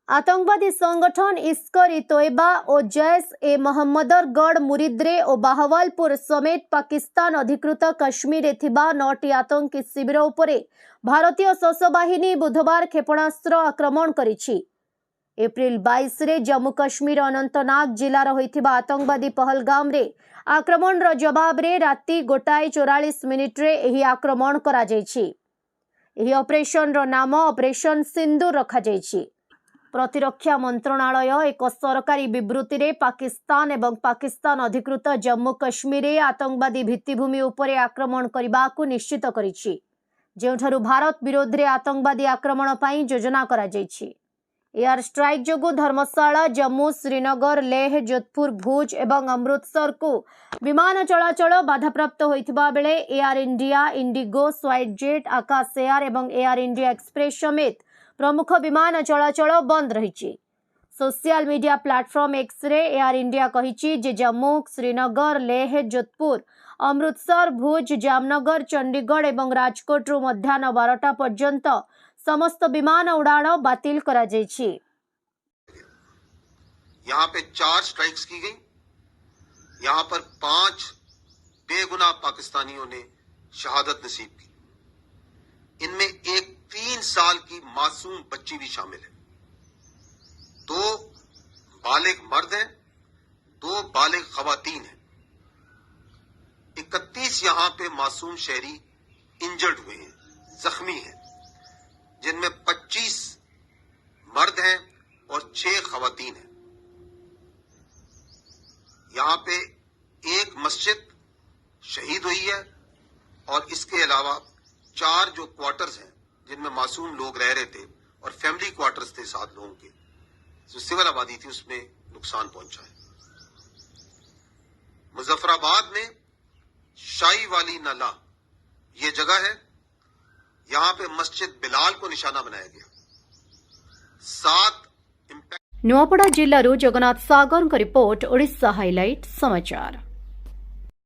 आतंकवादी संगठन इस्कर इ तोयबा और जैश ए मोहम्मदर गढ़ मुरिद्रे और बाहवालपुर समेत पाकिस्तान अधिकृत कश्मीर थिबा 9टी आतंकी शिविर उपरे भारतीय सशस्त्र बाहिनी बुधवार क्षेपणास्त्र आक्रमण करिछि। एप्रिल 22 रे जम्मू कश्मीर अनंतनाग जिलार होइथिबा आतंकवादी पहलगाम रे आक्रमण रो जवाब रे राति 1:44 रे एही आक्रमण करा जायछि। एही ऑपरेशन रो नाम ऑपरेशन सिंदूर रखा जायछि। प्रतिरक्षा मंत्रणालय एक सरकारी विवृत्ति रे पाकिस्तान एवं पाकिस्तान अधिकृत जम्मू कश्मीर आतंकवादी भित्तिभूमि उपरे आक्रमण करने को निश्चित करिछि, जेउठारु भारत विरोध रे आतंकवादी आक्रमण पई योजना करा जायछि। एयर स्ट्राइक जोगु धर्मशाला, जम्मू, श्रीनगर, लेह, जोधपुर, भुज एवं अमृतसर को विमान चलाचल बाधाप्राप्त होइथिबा बेले Air India, IndiGo, SpiceJet, Akasa Air एवं एयर इंडिया एक्सप्रेस समेत प्रमुख विमान चलाचल बंद रही। सोशल मीडिया प्लेटफॉर्म एक्स रे एयर इंडिया कहिछि जे जम्मू, श्रीनगर, लेह, जोधपुर, अमृतसर, भुज, जामनगर, चंडीगढ़ एवं राजकोट रु मध्याह्न 12टा पर्यंत समस्त विमान उड़ान बातिल करा जायछि। यहाँ पे 4 स्ट्राइक्स की गई। यहाँ पर 5 बेगुनाह पाकिस्तानियों ने शहादत नसीब की। इनमें एक 3 साल की मासूम बच्ची भी शामिल है। 2 बालिग मर्द हैं, 2 बालिग खवातीन हैं। 31 यहाँ पे मासूम शहरी इंजर्ड हुए हैं, जख्मी हैं, जिनमें 25 मर्द हैं और 6 खवातीन हैं। यहाँ पे एक मस्जिद शहीद हुई है और इसके अलावा 4 जो क्वार्टर्स हैं जिनमें मासूम लोग रह रहे थे और फैमिली क्वार्टर्स थे 7 लोगों के, जो सिविल आबादी थी, उसमें नुकसान पहुंचा है। मुजफ्फराबाद में शाही वाली नाला ये जगह है, यहाँ पे मस्जिद बिलाल को निशाना बनाया गया। 7 नुआपड़ा जिल्लारू जगन्नाथ सागर रिपोर्ट, ओडिशा हाइलाइट समाचार।